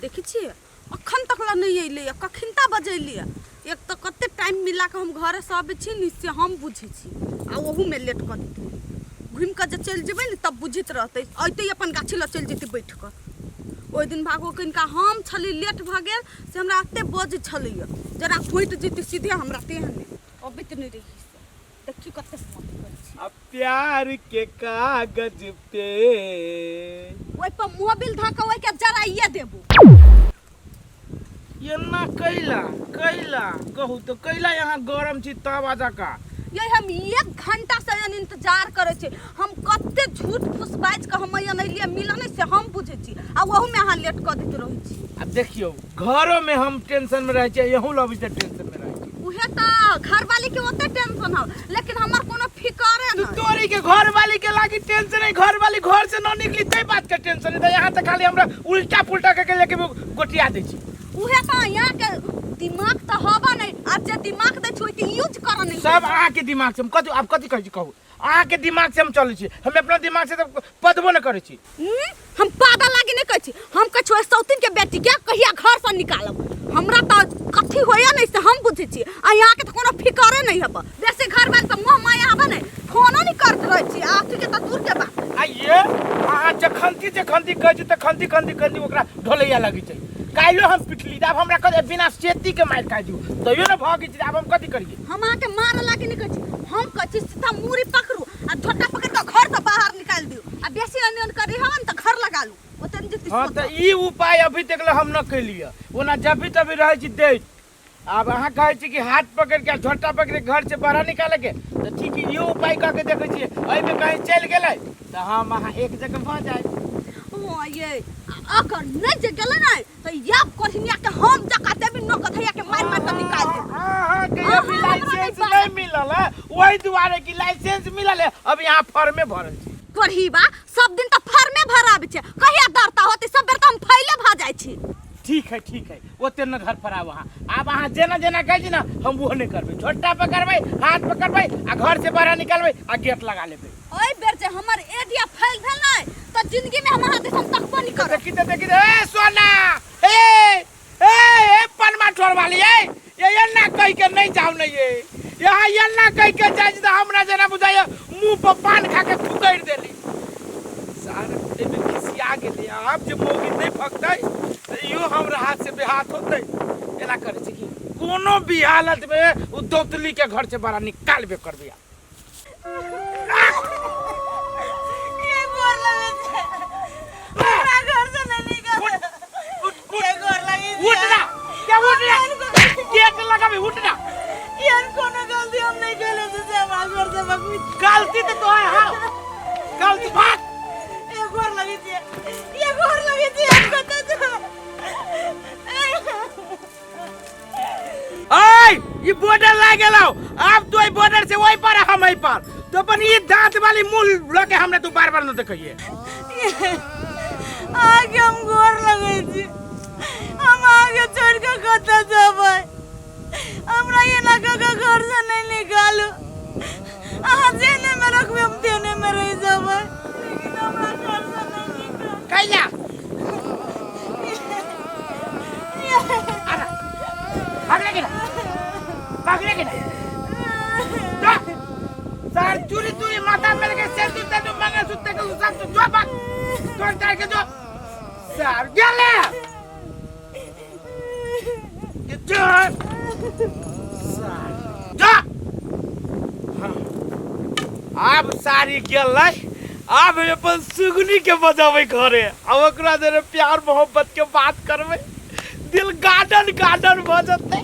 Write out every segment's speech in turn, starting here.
देखी छी अखन तक ला नहीं अइले कखिनता बजैली एक तो कते टाइम मिला के हम घरे से आबे छी से हम बुझी छी आ ओहू में लेट कर दी घूम के जे चल जेबे न तब बुझित रहते अइते अपन गाछी ल चल जेती बैठ कर ओइ दिन भागो किनका हम छली लेट भ गेल से हमरा अते बज छली जरा फुट जेती सीधे हमरा तेहने अबित नहीं रही देखी कते अब प्यार के कागज पे ओइ पर मोबिल धका ओइ के जराइए देबो ये ना कैला कैला कहू तो कैला यहाँ गरम छी तब आजा का ये हम 1 घंटा से इंतजार करे छे हम कते झूठ फूस बाज के हम यहाँ लिए मिलने से हम बुझे छी आ वहु में अहाँ लेट कर देत रहै छी अब देखियो घरों में हम टेंशन में रह छी यहू लबी से टेंशन में रह छी उहे त घर वाली के ओते टेंशन हो लेकिन हमर कोनो फिकर है तोरी के घर वाली के लागी टेंशन है घर वाली घर से न निकली तै बात के टेंशन है यहाँ तक खाली हमरा उल्टा पुल्टा के लेके गोटिया दे छी उहे त यहाँ के दिमाग त होबा नहीं आज जे दिमाग दे छोई के यूज कर नहीं सब आ के दिमाग से हम कथि अब कथि कहै छी कहू आ के दिमाग से हम चलै छी हम अपना दिमाग से तो पदबो न करै छी हम पागल लागी नहीं कहै छी हम कह छोय सौतिन के बेटी के कहिया घर से निकालब हमरा त कथि होया नहीं से हम बुझै छी आ यहाँ के त कोनो फिकरे नहीं हब बेसी घर वाल त मोह माया हब नहीं फोनो नहीं करत रहै छी आ के त दूर के बात आइए आ जखंती कहै छी त खंती ओकरा ढोलैया लगी छै काइलो हम पिटली अब हमरा कदे बिना सेती के मार काट दियो तइयो न भागी छी अब हम कथि करिए हम आके मार लागी नहीं कहै छी हम कहै छी सीधा मुरी पकड़ू आ झोटा पकड़ के घर से बाहर निकाल दियो आ बेसी अनियन करी हम त घर लगा लू ओतन जति हां त ई उपाय अभी तक हम न कैलिए ओना जब भी तभी रहै छी दे अब अहाँ कहै छी कि हाथ पकड़ के झोटा पकड़ के घर से बाहर निकाले के त ठीक है ये उपाय क के देखै छी एहि में कहीं चल गेलै त हम अहाँ एक जगह भ जाए ओ ये अगर नहीं जे गेलै नै त या कोठिया के हम जका देबी न कथैया के मार के निकाल दे हां के अभी लाइसेंस नहीं मिलल है ओई दुआरे की लाइसेंस मिलल है अब यहाँ फॉर्मे भरल छी पढ़ीबा सब दिन त फॉर्मे भराबे छै कहिया डरता होते सब बेर त हम फैले भ जाय छी ठीक है ओते न घर पर आब अहाँ अब अहाँ जेना जेना कहै छी ना हम वो नहीं करबे झोटा पकड़बै हाथ पकड़बै आ घर से बाहर निकालबै आ गेट लगा लेबै ओइ बेर जे हमर एरिया फैल भेल नै त जिंदगी में हम अहाँ देख हम तकबो नहीं करब देखी ए सोना ए पनमा ठोर वाली ये ना कह के नहीं जाओ नहीं ये यहाँ ये ना कह के जाय त हमरा जना बुझाय मुंह पर पान खा के थुकैर देली सारे एमे खिसिया गेली अब जे मोगी नहीं फकतै त इहो हमरा हाथ से बेहाथ होतै एना करे छै कि कोनो भी हालत में उ दोतली के घर से बाहर निकालबे करबे ये गोर लगे छै हमरा घर से नहीं निकाल ये गोर लगे उठना क्या उठना गेट लगाबे उठना यार कोनो गलती हम नहीं केले से हमरा घर से भाग गलती तो है हां गलती भाग ये गोर लगे छै हम कत छ ओए ये बॉर्डर ला गेलो अब तो बॉर्डर से वही पर हम ही पर तो अपन ये दांत वाली मुंह लगे हमने तू बार-बार न देखिए आगे हम गोर लगे छी हम आगे छोड़ के कत जबै हमरा ये लगा के घर से नहीं निकालो आ जेने में रखबे हम तेने में रह जबै लेकिन हमरा घर से नहीं निकाल कैला भाग ले ना सर चूरी माथा मेरे के सिर तू तो मंगे सुते के सब तो जो भाग तोड़ तार के जो सर गेले ये जो सर जा अब सारी गेलै अब अपन सुगनी के बजावे घरे अब ओकरा जरे प्यार मोहब्बत के बात करबै दिल गार्डन भ जतै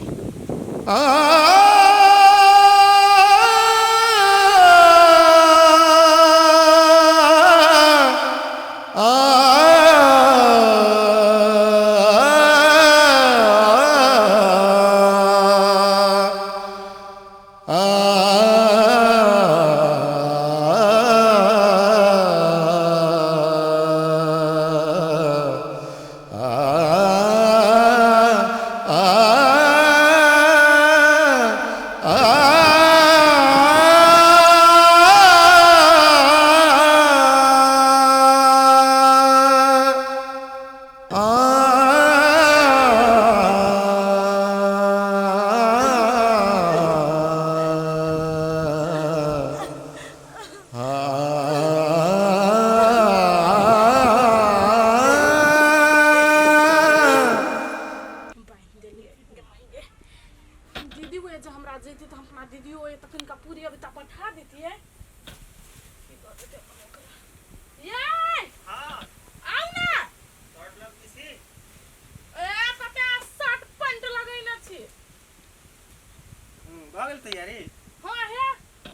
तैयारी हां है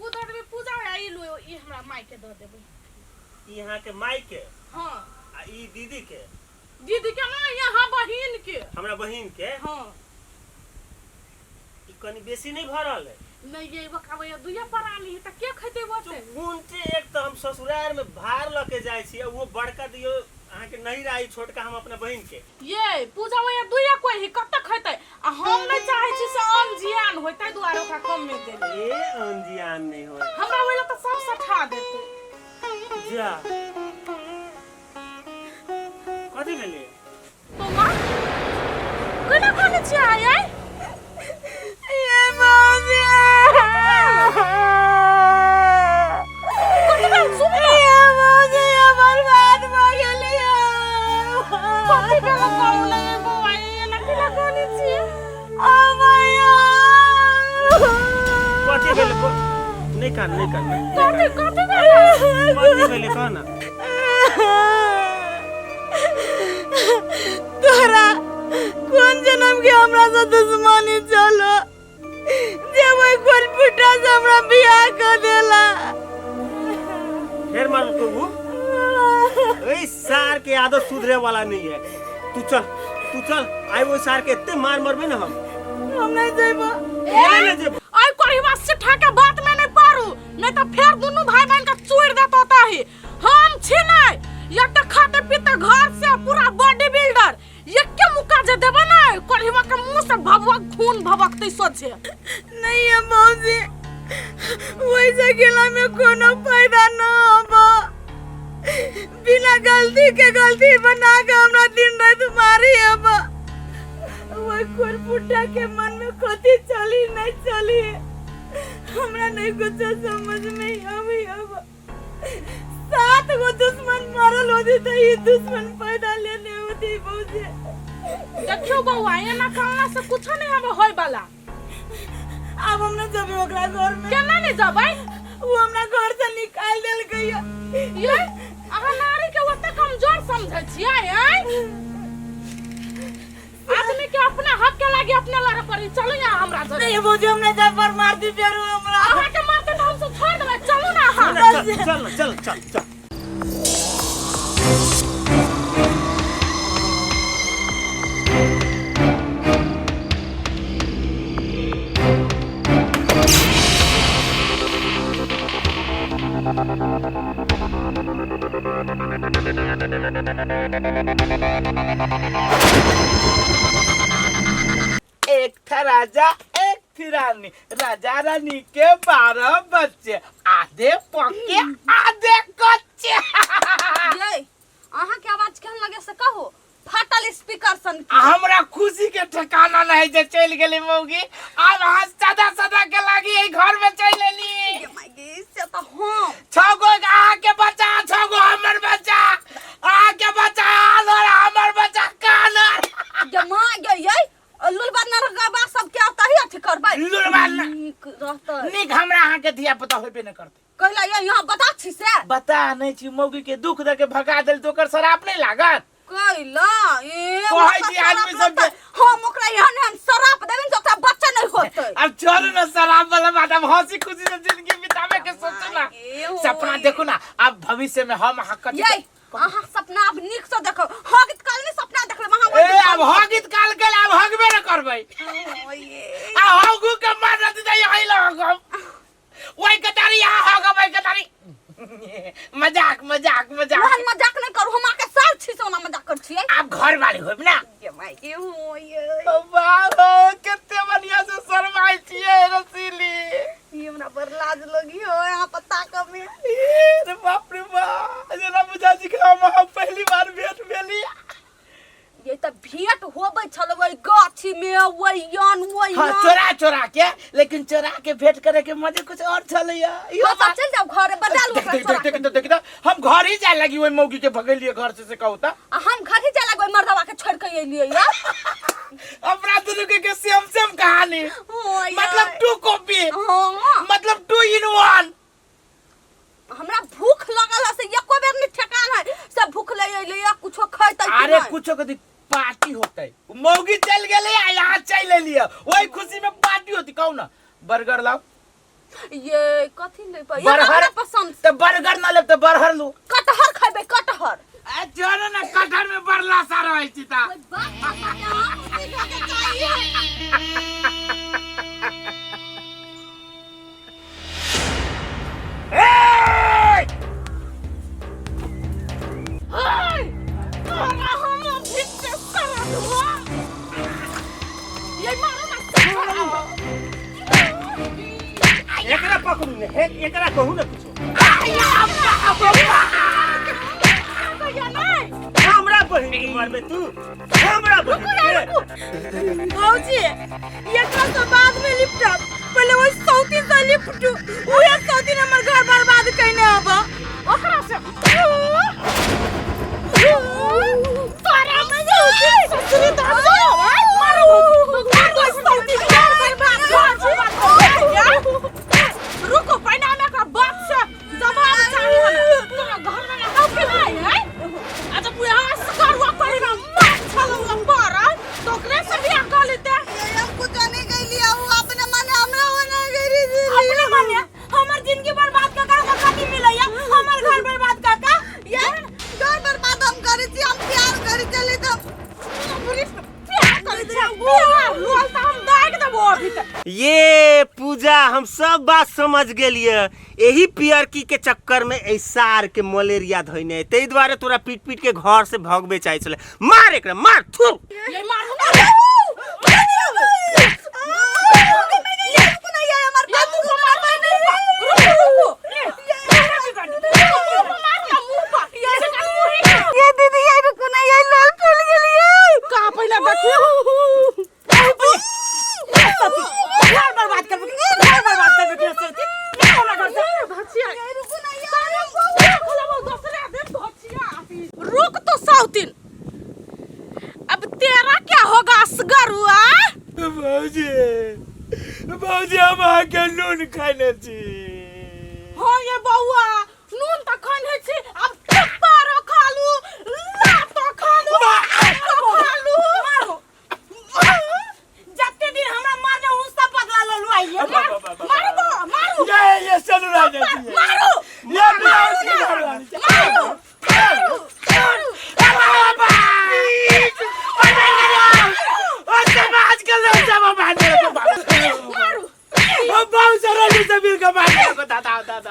उधर भी पूजा आई लो ई हमरा माई के द देबै यहाँ के माई के हां आ ई दीदी के ना यहाँ बहिन के हमरा बहिन के हां ई कनी बेसी नहीं भरल है नहीं ये बकावे दुया पराली त के खैते बते गुंटे एक तो हम ससुराल में भार लके जाय छी वो बड़का दियो अहाँ के नहीं रही छोटका हम अपना बहिन के ये पूजा में दुया कोई ही कत खैते आ हम नहीं चाहे छी से अनजियान होय तै दुआरे ओकरा कम में दे ए अनजियान नहीं हो हमरा वेला त सब सठा देते जा कथी भेले तो मां कोना कोना छी आय ये बाजे कथी बात सुन ये बाजे बर्बाद भ गेलिए कथी के कहले बौआ एना कि लगनी छी ओ मैया कथी भेले नहीं कान कथी भेले कथी भेले कह ना तोरा कौन जन्म के हमरा से दुश्मनी चलो जे वही कोन फुटा से हमरा बियाह कर देला फिर मान कहू ए सार के आदत सुधरे वाला नहीं है तू चल आई वो सार के इतने मार मरबे ना हम नहीं जेबो नहीं जेब आई कोई बात से ठाके बात में नहीं पारू नहीं तो फिर दोनों भाई बहन का चूड़ देता होता है हम छी नहीं ये तो खाते पीते घर से पूरा बॉडी बिल्डर ये क्या मुका जे देबे ना कोढ़ीवा के मुंह से भभक खून भभकते सोचे नहीं है मौसी वैसे गेला में कोनो फायदा न होबो बिना गलती के गलती बना के हमरा दिन रात मारी हबो वही कोन फुटा के मन में कथी चली नहीं चली हमरा नहीं कुछ समझ में आवी अब 7 गो दुश्मन मारल होती तो ये दुश्मन पैदा लेने होती मौसी देखियो बउआ ये ना कहला से कुछ नहीं हमें होय वाला अब हमने जब ओकरा घर में केना नहीं जबै वो हमरा घर से निकाल देल गया ये अगर नारी के ओते कमजोर समझै छियै आदमी के अपना हक के लागे अपने लड़े पड़ी चलो यहाँ हमरा घर नहीं वो जो हमने जब पर मार दी फिर हमरा अहाँ के मारते तो हम सब छोड़ देबै चलो ना चल एक था राजा एक थी रानी राजा रानी के 12 बच्चे आधे पक्के आधे कच्चे ये अहाँ के आवाज केहन लगे से कहो फाटल स्पीकर सन हमरा खुशी के ठिकाना नहीं जे चल गेली मौगी अब हां सदा के लागी ए घर में चल लेली ये माय गे से तो हम 6 गो आ के बच्चा 6 गो हमर बच्चा आ के बच्चा और हमर बच्चा कानर ये माय गे ये लुलबा नरगबा सब के आता ही अथी करबै लुलबा रहता निक हमरा अहाँ के धिया पुता होबे न करते कहला ये यहाँ बता छी से बता नहीं छी मौगी के दुख दे के भगा देल तो ओकर शराब नहीं लागत कहला ए कहै छी आदमी सब के हम ओकरा यहाँ शराब देबे तो ओकरा बच्चा नहीं होतै अब चलो ना शराब वाला बात अब हंसी खुशी से जिंदगी बितावे के सोचो ना सपना देखो ना अब भविष्य में हम हक ये अहाँ सपना अब निक से देखो हगित काल में सपना देखले महा ए अब हगित काल के अब हगबे न करबै आ हगु के मार दे दे आई लग ओई कटारी आ हगबै कटारी मजाक हम मजाक नहीं करू हम आके साथ छी सोना मजाक कर छियै आप घर वाली होब ना ये भाई के हो ये वाह कितने बढ़िया से शर्माई छिए रसीली ये हमरा पर लाज लगी हो यहाँ पता कब में रे बाप रे बाप जरा बुझा जी के हम पहली बार भेंट भेली ये त भेंट होबै छल वही गाछी में वही यान हां चोरा के लेकिन चोरा के भेंट करे के मजे कुछ और छलैया यो सब चल जाओ घर बदल ओकरा देख हम घर ही जाए लगी ओई मौगी के भगेलिए घर से कहू त हम घर ही चला गए मर्दवा के छोड़ के एलिए या अपना दोनों के सेम कहानी मतलब 2 कॉपी हां मतलब 2 in 1 हमरा भूख लगल से एको बेर नहीं ठेकान है सब भूख ले एलिए कुछो खैतै अरे कुछो के पार्टी होतै मौगी चल गेले आ यहाँ चल लेलिए ओई खुशी में पार्टी होती कहू ना बर्गर लाओ ये कथी ले पा? ये बरहर हमरा पसंद तो बर्गर ना ले तो बरहर लू। कटहर खाबे कटहर। ए जानो ना कटहर में बरला सारा है चिता। एकरा पकड़ू ने एकरा कहू ना कुछ हमरा बहिन के मारबे तू हमरा बहिन के भौजी एकरा से बाद में लिपटब पहले वो सौती से लिपटू ओए सौती हमर घर बर्बाद कइने आबा ओकरा से तोरा में ससुरी दाम मारू वो सौती घर बर्बाद रुको पहले हमें का बात से जवाब चाहिए तोरा घर में रहो कि नहीं है अच्छा पूरा करवा पड़ेगा मार छलंगा पर तो ओकरे से भी कर लेते ये हमको जाने गई लिया वो अपने माने हमरा होना गई अपने माने हमर जिंदगी बर्बाद का खाती मिलैया हमर घर बर्बाद का ये घर बर्बाद हम करे छी हम प्यार करे चले तो प्यार करे छी लोल तो हम दाग देबो अभी तक ये पूजा हम सब बात समझ गेलिए यही पियरकी के चक्कर में ऐसार के मलेरिया धइने तै द्वारे तोरा पीट पीट के घर से भगबे चाहे चले मार एकरा मार थू ये मारू ना रुक तो साउथिन अब तेरा क्या होगा असगर हुआ भौजी भौजी हम आके नून खाने छी। हाँ ये बउआ नून तो खाने छी अब पप्पा खा लू लातो खा लू खा लू मारो जत्ते दिन हमरा मारने उस सब बदला ले लू आइए मारो मारो ये चलो राजा जी मारो ये मारो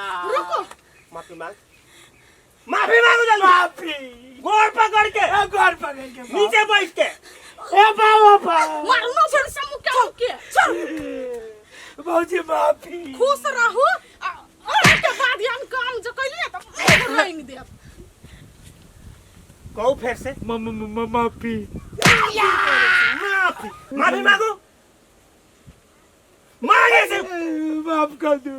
माफी मांग माफी मांगो जल्दी माफी गोड़ पकड़ के घर पकड़ के नीचे बैठ के ए बाबा मारो ना फिर से मुक्का मुक्के भौजी माफी खुश रहू और के बाद हम काम जो कइले तो रहेंगे दे कहू फिर से माफी माफी माफी मांगो मांगे से माफ कर दो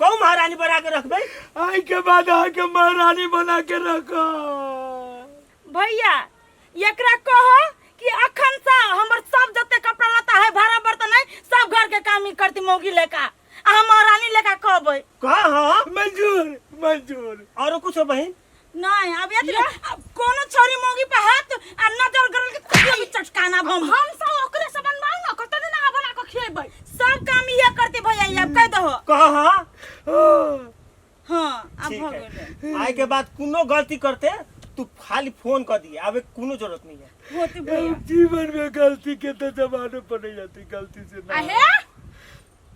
कहू महारानी बना के रखबे आई के बाद आके महारानी बना के रखो। भैया एकरा कहो कि अखन से हमर सब जते कपड़ा लता है भाड़ा बर्तन है सब घर के काम ही करती मौगी लेका आ महारानी लेका कहबै कह हां मंजूर मंजूर और कुछ बहन नहीं अब ये कोनो छोरी मौगी पे हाथ आ नजर गरल के कहियो भी चटकाना हम सब ओकरे से बनबाऊ ना कत दिन आ बना के खिएबै सब काम ये करती भैया अब कह दहो कह हां हां अब ठीक हो है गेल आई के बाद कोनो गलती करते तू खाली फोन कर दिए अब कोनो जरूरत नहीं है होती भैया जीवन में गलती के तो जमाने पर नहीं जाती गलती से ना आहे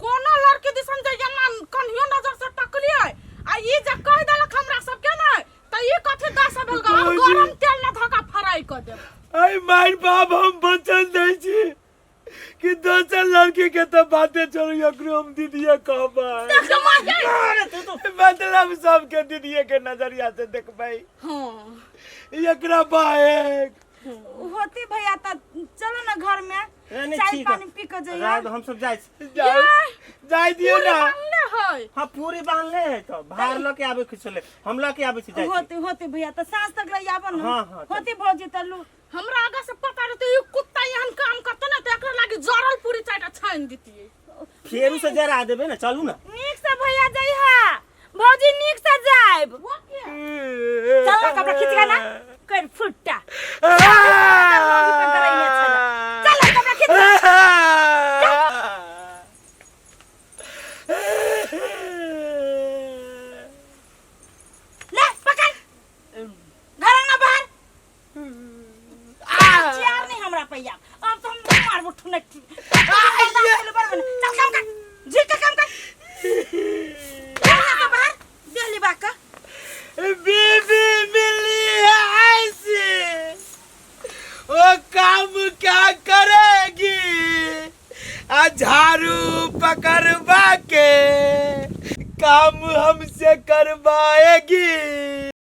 कोनो लड़की दिसन जे जना कन्हियो नजर से टकलिए आ ई जे कह देलक हमरा सब के ना त ई कथि 10 भेलगा हम गरम तेल ना धका फ्राई कर देब आई मार बाप हम बचन दै छी कि दोसर लड़की के तो बातें चलो एकरो हम दीदिया कहबा देख के मार गई मतलब सबके दीदिये के नजरिया से देखबै हां एकरा बाएक होती भैया त चलो ना घर में नहीं, चाय ठीक है। पानी पी के जाइए रात हम सब जाए जाय दियो ना है हां पूरी बांध ले है तो बाहर ल के आवे कुछ ले हम ल के आवे छी जाए होती भैया त सांस तक रही आबन हाँ, हाँ, होती भौजी तल्लू हमरा आगे से पता रहते ई कुत्ता यहन काम करते ना त एकरा लागी जरल पूरी चाटा छान देती फेरू से जरा देबे ना चलू ना नीक से भैया जइहा भौजी नीक से जाइब चल कपड़ा खींच के ना कर फुट्टा चल कपड़ा खींच पैया अब तो हम मार उठू नहीं चल काम कर जी का काम कर बाहर दिल्ली बाका बीबी मिली है ऐसी वो काम क्या करेगी झाड़ू पकड़वा के काम हमसे करवाएगी।